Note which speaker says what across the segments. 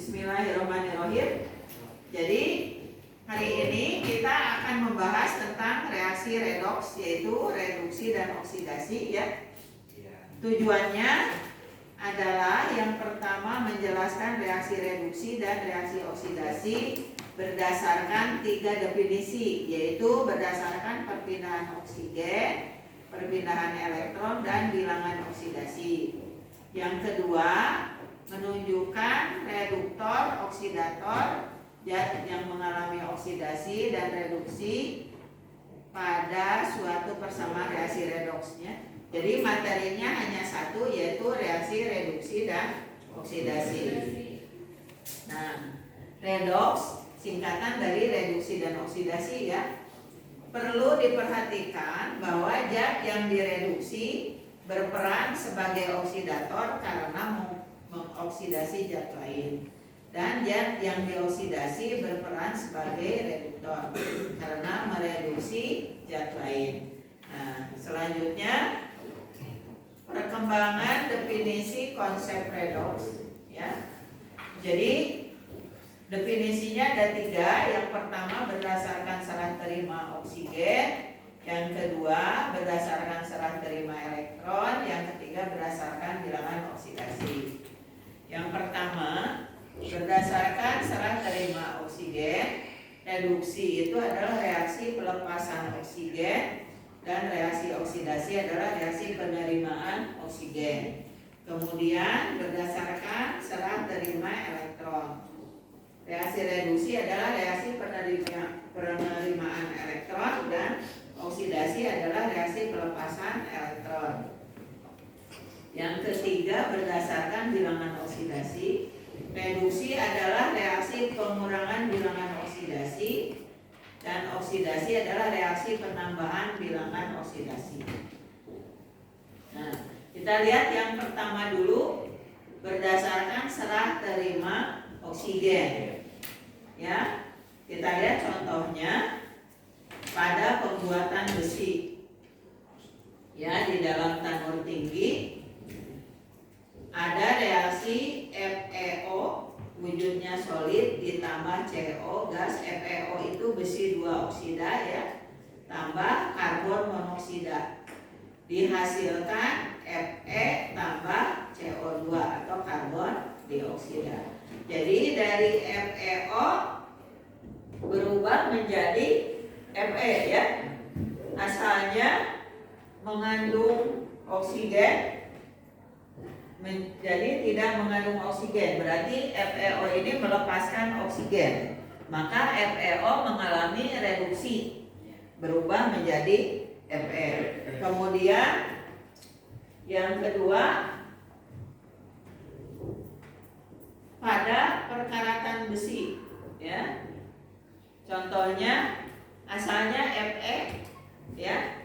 Speaker 1: Bismillahirrahmanirrahim. Jadi hari ini kita akan membahas tentang reaksi redoks, yaitu reduksi dan oksidasi ya. Tujuannya adalah yang pertama menjelaskan reaksi reduksi dan reaksi oksidasi berdasarkan 3 definisi, yaitu berdasarkan perpindahan oksigen, perpindahan elektron, dan bilangan oksidasi. Yang kedua, menunjukkan reduktor, oksidator zat yang mengalami oksidasi dan reduksi pada suatu persamaan reaksi redoksnya. Jadi materinya hanya satu, yaitu reaksi reduksi dan oksidasi. Nah, redoks singkatan dari reduksi dan oksidasi ya. Perlu diperhatikan bahwa zat yang direduksi berperan sebagai oksidator karena mengoksidasi zat lain, dan zat yang dioksidasi berperan sebagai reduktor karena mereduksi zat lain. Nah, selanjutnya perkembangan definisi konsep redoks ya. Jadi definisinya ada 3. Yang pertama berdasarkan serah terima oksigen, yang kedua berdasarkan serah terima elektron, yang ketiga berdasarkan bilangan oksidasi. Yang pertama berdasarkan serah terima oksigen, reduksi itu adalah reaksi pelepasan oksigen dan reaksi oksidasi adalah reaksi penerimaan oksigen. Kemudian berdasarkan serah terima elektron, reaksi reduksi adalah reaksi penerimaan elektron, dan oksidasi adalah reaksi pelepasan elektron. Yang ketiga berdasarkan bilangan oksidasi, reduksi adalah reaksi pengurangan bilangan oksidasi, dan oksidasi adalah reaksi penambahan bilangan oksidasi. Nah, kita lihat yang pertama dulu, berdasarkan serah terima oksigen. Ya, kita lihat contohnya pada pembuatan besi. Ya, di dalam tanur tinggi ada reaksi FeO, wujudnya solid, ditambah CO, gas. FeO itu besi 2 oksida ya, tambah karbon monoksida, dihasilkan Fe tambah CO2 atau karbon dioksida. Jadi dari FeO berubah menjadi Fe ya. Asalnya mengandung oksigen menjadi tidak mengandung oksigen, berarti FeO ini melepaskan oksigen, maka FeO mengalami reduksi, berubah menjadi Fe. Kemudian yang kedua, pada perkaratan besi ya, contohnya asalnya Fe ya,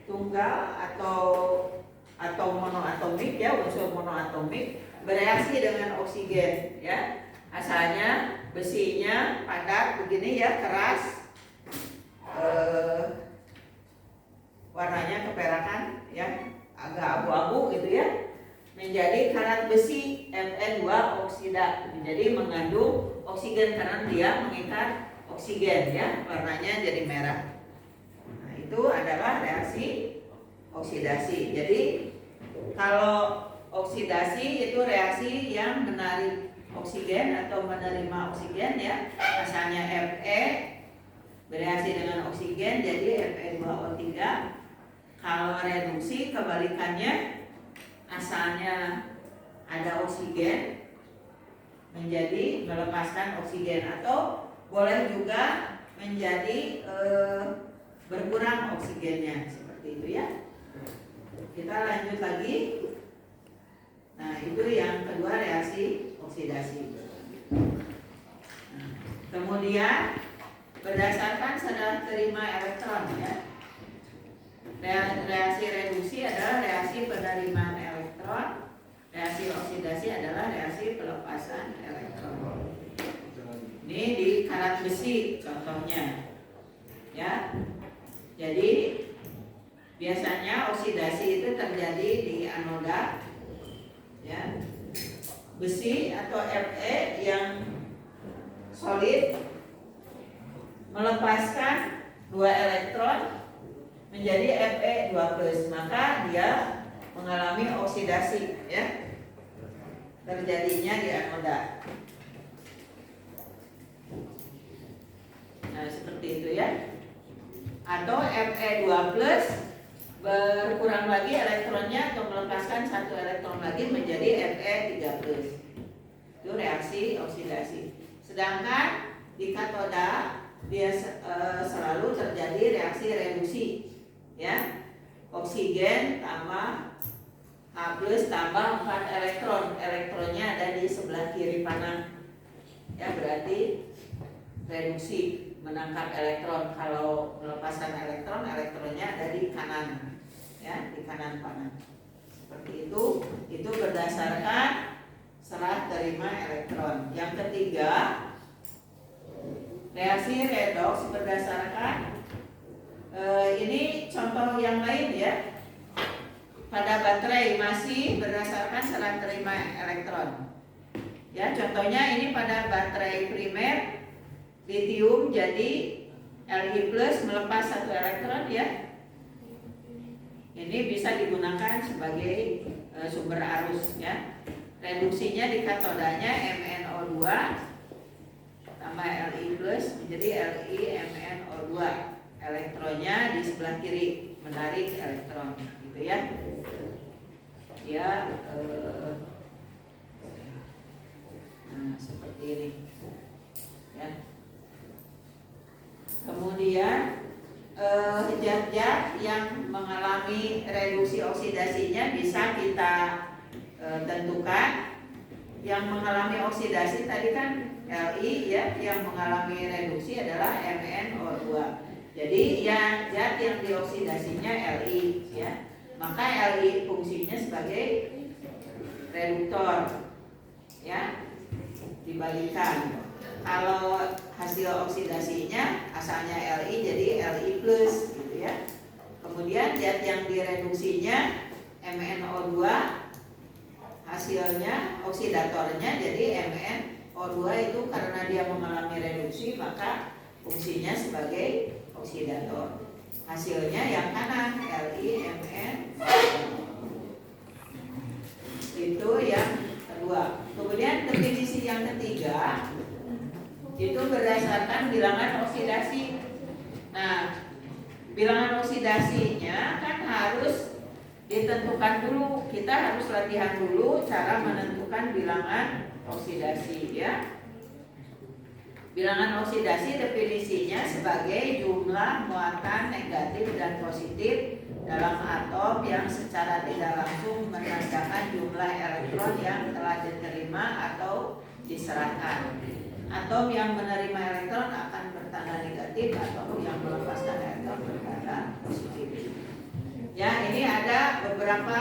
Speaker 1: tunggal atau monoatomik ya, unsur monoatomik, bereaksi dengan oksigen ya. Asalnya besinya padat begini ya, keras, warnanya keperakan ya, agak abu-abu gitu ya, menjadi karat besi Fe2 oksida, jadi mengandung oksigen karena dia mengikat oksigen ya, warnanya jadi merah. Nah, itu adalah reaksi oksidasi. Jadi kalau oksidasi itu reaksi yang menarik oksigen atau menerima oksigen ya, asalnya Fe bereaksi dengan oksigen jadi Fe2O3. Kalau reduksi kebalikannya, asalnya ada oksigen menjadi melepaskan oksigen, atau boleh juga menjadi berkurang oksigennya, seperti itu ya. Kita lanjut lagi. Nah, itu yang kedua, reaksi oksidasi. Nah, kemudian berdasarkan serah terima elektron ya, reaksi reduksi adalah reaksi penerimaan elektron, reaksi oksidasi adalah reaksi pelepasan elektron. Ini di karat besi contohnya ya. Jadi biasanya oksidasi itu terjadi di anoda ya. besi atau Fe yang solid melepaskan 2 elektron menjadi Fe2+, maka dia mengalami oksidasi, ya, terjadinya di anoda. Nah, seperti itu ya. Atau Fe2+ berkurang lagi elektronnya atau melepaskan 1 elektron lagi menjadi Fe3+. Itu reaksi oksidasi. Sedangkan di katoda dia selalu terjadi reaksi reduksi, ya. Oksigen tambah H+ tambah 4 elektron. Elektronnya ada di sebelah kiri panah. Ya, berarti reduksi, menangkap elektron. Kalau melepaskan elektron, elektronnya ada di kanan, ya, di kanan panah. Seperti itu berdasarkan serah terima elektron. Yang ketiga, reaksi redoks berdasarkan ini contoh yang lain, ya. Pada baterai masih berdasarkan serah terima elektron. Ya, contohnya ini pada baterai primer litium, jadi Li+ melepas 1 elektron, ya. Ini bisa digunakan sebagai sumber arus, ya. Reduksinya di katodanya MnO2 tambah Li+ menjadi LiMnO2. Elektronnya di sebelah kiri menarik elektron, gitu ya. Ya, nah, seperti ini, ya. Kemudian zat-zat yang mengalami reduksi oksidasinya bisa kita tentukan. Yang mengalami oksidasi tadi kan Li, ya, yang mengalami reduksi adalah MnO2. Jadi ya zat yang dioksidasinya Li, ya. Maka Li fungsinya sebagai reduktor, ya. Dibalikan. Kalau hasil oksidasinya asalnya Li jadi Li+, gitu ya. Kemudian zat yang direduksinya MnO2, hasilnya oksidatornya jadi MnO2 itu karena dia mengalami reduksi maka fungsinya sebagai oksidator. Hasilnya yang kanan LiMn. Itu yang kedua. Kemudian definisi yang ketiga itu berdasarkan bilangan oksidasi. Nah, bilangan oksidasinya kan harus ditentukan dulu. Kita harus latihan dulu cara menentukan bilangan oksidasi, ya. Bilangan oksidasi definisinya sebagai jumlah muatan negatif dan positif dalam atom yang secara tidak langsung menandakan jumlah elektron yang telah diterima atau diserahkan. Atom yang menerima elektron akan bertanda negatif, atau yang melepaskan elektron bertanda positif. Ya, ini ada beberapa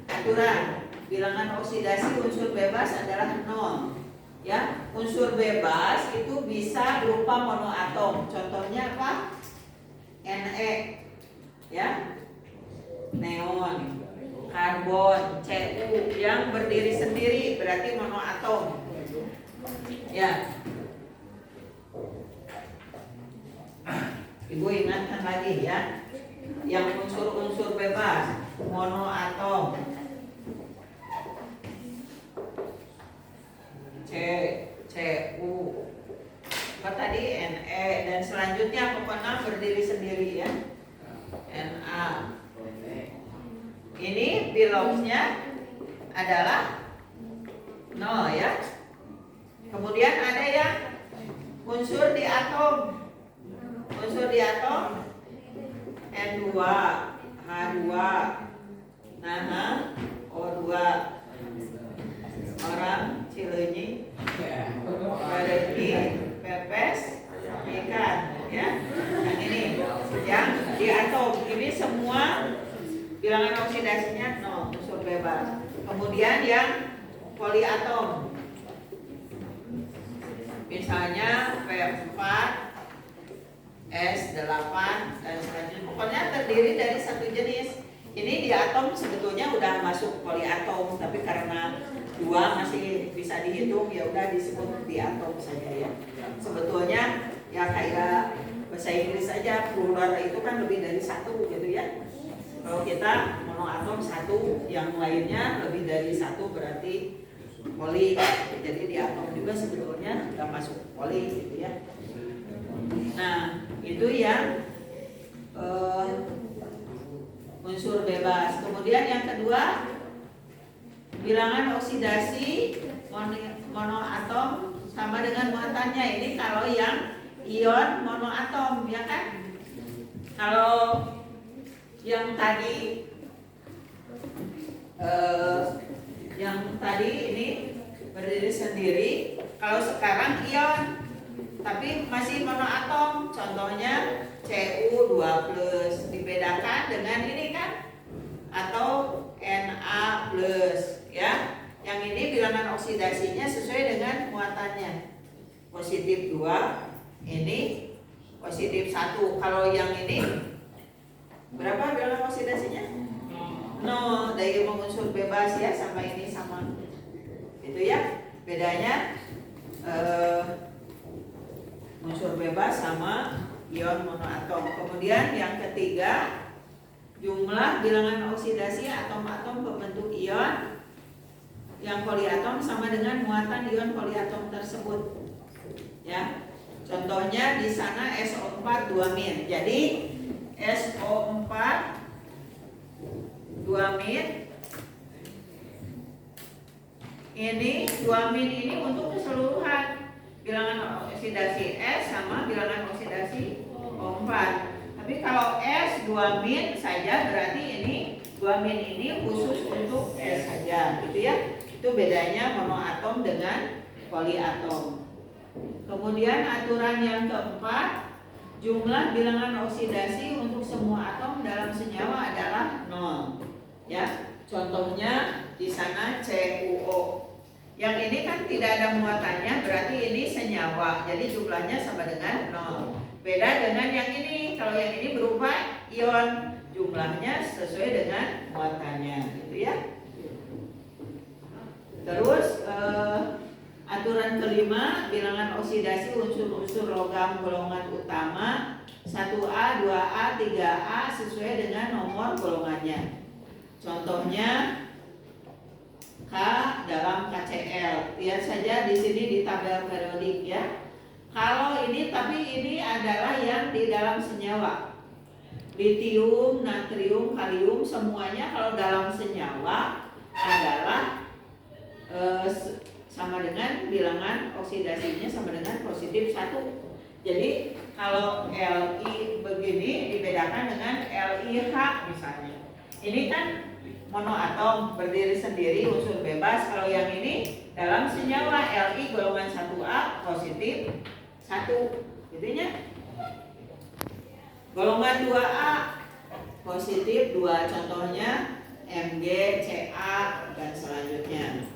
Speaker 1: aturan. Bilangan oksidasi unsur bebas adalah 0. Ya, unsur bebas itu bisa berupa monoatom. Contohnya apa? Ne, ya, neon, karbon, Cu yang berdiri sendiri berarti monoatom. Ya, Ibu ingatkan lagi, ya, yang unsur-unsur bebas monoatom. Cu, apa tadi? Ne, dan selanjutnya pokoknya berdiri sendiri, ya. Na. Ini bilongsnya adalah 0, ya. Kemudian ada yang unsur di atom. Unsur di atom N2, H2, O2. Orang Cileunyi, Bareki, pepes, ikan, ya. Yang ini yang di atom. Ini semua bilangan oksidasinya 0, unsur bebas. Kemudian yang poliatom, misalnya P4, S8 dan selanjutnya. Pokoknya terdiri dari satu jenis. Ini di atom sebetulnya udah masuk poliatom, tapi karena dua masih bisa dihitung, ya udah disebut diatom saja ya. Sebetulnya ya kayak bahasa Inggris saja, plural itu kan lebih dari satu gitu ya. Kalau kita monoatom satu, yang lainnya lebih dari satu berarti poli. Jadi diatom juga sebetulnya nggak masuk poli gitu ya. Nah itu yang unsur bebas. Kemudian yang kedua, bilangan oksidasi monoatom sama dengan muatannya. Ini kalau yang ion monoatom ya kan. Kalau yang tadi ini berdiri sendiri. Kalau sekarang ion tapi masih monoatom, contohnya Cu2+, dibedakan dengan ini kan, atau Na+, ya. Yang ini bilangan oksidasinya sesuai dengan muatannya. Positif 2, ini positif 1. Kalau yang ini berapa bilangan oksidasinya? 0, dari unsur bebas ya, sama ini sama. Itu ya, bedanya unsur bebas sama ion monoatom. Kemudian yang ketiga, jumlah bilangan oksidasi atom-atom pembentuk ion yang poliatom sama dengan muatan ion poliatom tersebut. Ya. Contohnya di sana SO4 2-min. Jadi SO4 2-min ini 2-min ini untuk keseluruhan bilangan oksidasi S sama bilangan oksidasi O4. Tapi kalau S 2-min saja berarti ini 2-min ini khusus untuk S saja, gitu ya. Itu bedanya monoatom dengan poliatom. Kemudian aturan yang keempat, jumlah bilangan oksidasi untuk semua atom dalam senyawa adalah 0. Ya, contohnya di sana CuO. Yang ini kan tidak ada muatannya, berarti ini senyawa. Jadi jumlahnya sama dengan 0. Beda dengan yang ini. Kalau yang ini berupa ion, jumlahnya sesuai dengan muatannya, gitu ya. Terus aturan kelima, bilangan oksidasi unsur-unsur logam golongan utama 1A, 2A, 3A sesuai dengan nomor golongannya. Contohnya K dalam KCl. Lihat saja di sini di tabel periodik ya. Kalau ini, tapi ini adalah yang di dalam senyawa. Litium, natrium, kalium semuanya kalau dalam senyawa adalah sama dengan bilangan oksidasinya sama dengan positif 1. Jadi kalau Li begini dibedakan dengan LiH misalnya. Ini kan monoatom berdiri sendiri unsur bebas. Kalau yang ini dalam senyawa Li golongan 1A positif 1, gitu ya. Golongan 2A positif 2, contohnya Mg, Ca dan selanjutnya.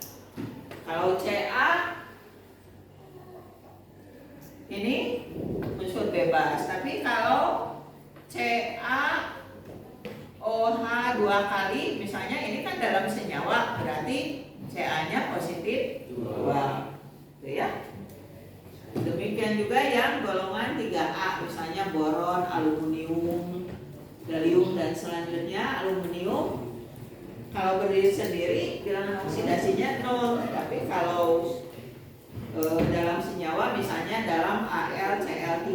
Speaker 1: Kalau Ca ini unsur bebas, tapi kalau CaOH 2 kali misalnya ini kan dalam senyawa, berarti Ca-nya positif 2, gitu ya. Demikian juga yang golongan 3A, misalnya boron, aluminium, gallium dan selanjutnya. Aluminium kalau berdiri sendiri bilangan oksidasinya 0, tapi kalau dalam senyawa misalnya dalam AlCl3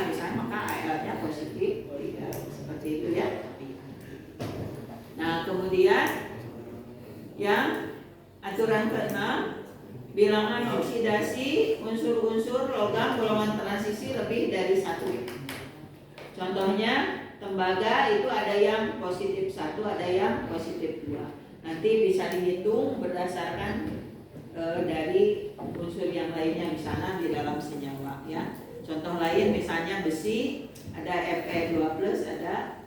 Speaker 1: misalnya, maka Al-nya positif 3, seperti itu ya. Nah kemudian yang aturan ke-6, bilangan oksidasi unsur-unsur logam golongan transisi lebih dari 1. Contohnya tembaga itu ada yang positif 1, ada yang positif 2. Nanti bisa dihitung berdasarkan dari unsur yang lainnya di sana di dalam senyawa ya. Contoh lain misalnya besi ada Fe2+, ada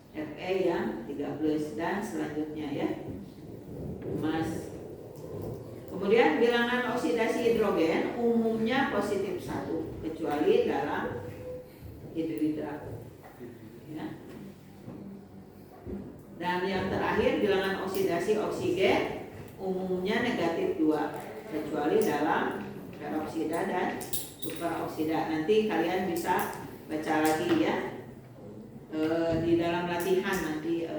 Speaker 1: Fe yang 3+ dan selanjutnya ya. Emas. Kemudian bilangan oksidasi hidrogen umumnya positif 1 kecuali dalam hidrohidrat. Ya. Dan yang terakhir bilangan oksidasi oksigen umumnya negatif 2 kecuali dalam peroksida dan superoksida. Nanti kalian bisa baca lagi ya di dalam latihan nanti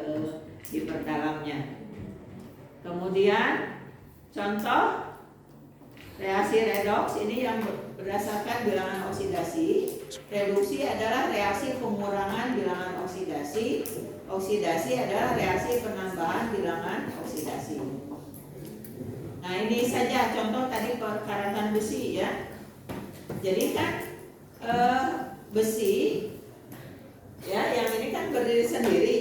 Speaker 1: diperdalamnya. Kemudian contoh reaksi redoks ini yang berdasarkan bilangan oksidasi. Reduksi adalah reaksi pengurangan bilangan oksidasi. Oksidasi adalah reaksi penambahan bilangan oksidasi. Nah, ini saja contoh tadi perkaratan besi ya. Jadi kan besi ya, yang ini kan berdiri sendiri.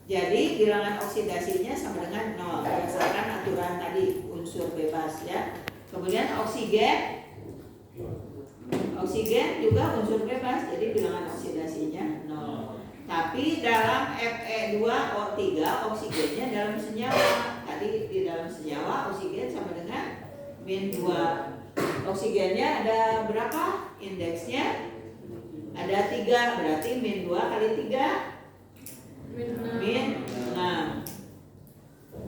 Speaker 1: Jadi bilangan oksidasinya sama dengan 0 berdasarkan aturan tadi unsur bebas ya. Kemudian oksigen juga unsur bebas, jadi bilangan oksidasinya 0. Tapi dalam Fe2O3 oksigennya dalam senyawa. Tadi di dalam senyawa oksigen sama dengan -2. Oksigennya ada berapa? Indeksnya ada 3, berarti -2 kali 3 -6.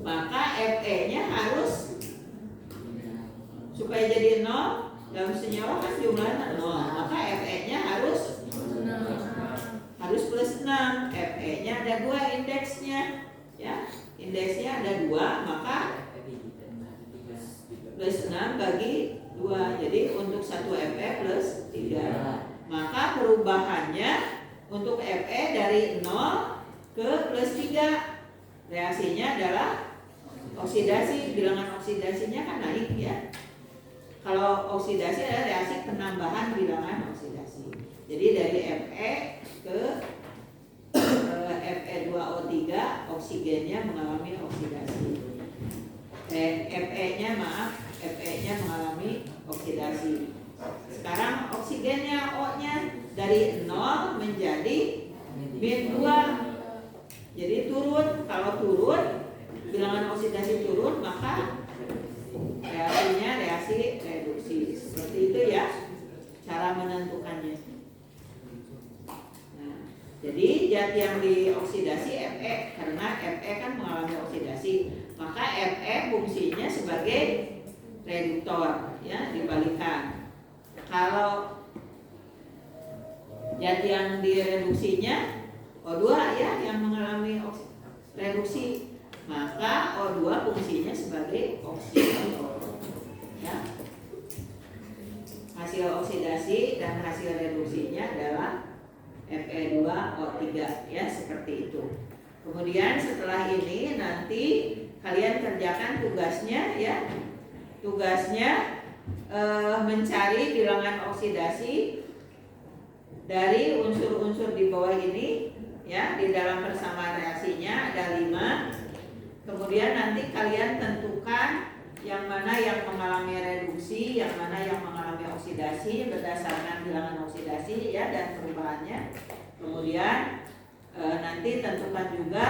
Speaker 1: Maka Fe-nya harus, supaya jadi 0 dalam senyawa kan jumlahnya 0, maka Fe-nya harus plus 6. Fe-nya ada 2 indeksnya ya. Indeksnya ada 2, maka plus 6 bagi 2. Jadi untuk 1 Fe plus 3. Maka perubahannya untuk Fe dari 0 ke plus 3. Reaksinya adalah oksidasi. Bilangan oksidasinya kan naik ya. Kalau oksidasi adalah reaksi penambahan bilangan oksidasi. Jadi dari Fe ke Fe2O3 oksigennya mengalami oksidasi. Fe-nya mengalami oksidasi. Sekarang oksigennya O-nya dari 0 menjadi -2. Jadi turun. Kalau turun, bilangan oksidasi turun, maka reaksinya reaksi reduksi. Seperti itu ya cara menentukannya. Nah, jadi zat yang dioksidasi Fe, karena Fe kan mengalami oksidasi, maka Fe fungsinya sebagai reduktor ya, dibalikan. Kalau zat yang direduksinya O2 ya, yang mengalami reduksi, maka O2 fungsinya sebagai oksidator ya. Hasil oksidasi dan hasil reduksinya adalah Fe2O3 ya, seperti itu. Kemudian setelah ini nanti kalian kerjakan tugasnya ya. Tugasnya mencari bilangan oksidasi dari unsur-unsur di bawah ini ya. Di dalam persamaan reaksinya ada 5. Kemudian nanti kalian tentukan yang mana yang mengalami reduksi, yang mana yang mengalami oksidasi berdasarkan bilangan oksidasi ya dan perubahannya. Kemudian nanti tentukan juga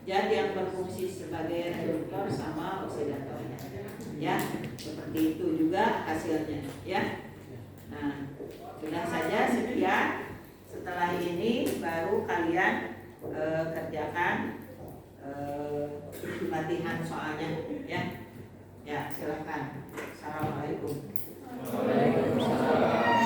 Speaker 1: zat yang berfungsi sebagai reduktor sama oksidatornya ya. Seperti itu juga hasilnya ya. Nah, sudah saja sekian. Setelah ini baru kalian kerjakan latihan soalnya ya. Ya, silakan. Assalamualaikum.
Speaker 2: Waalaikumsalam.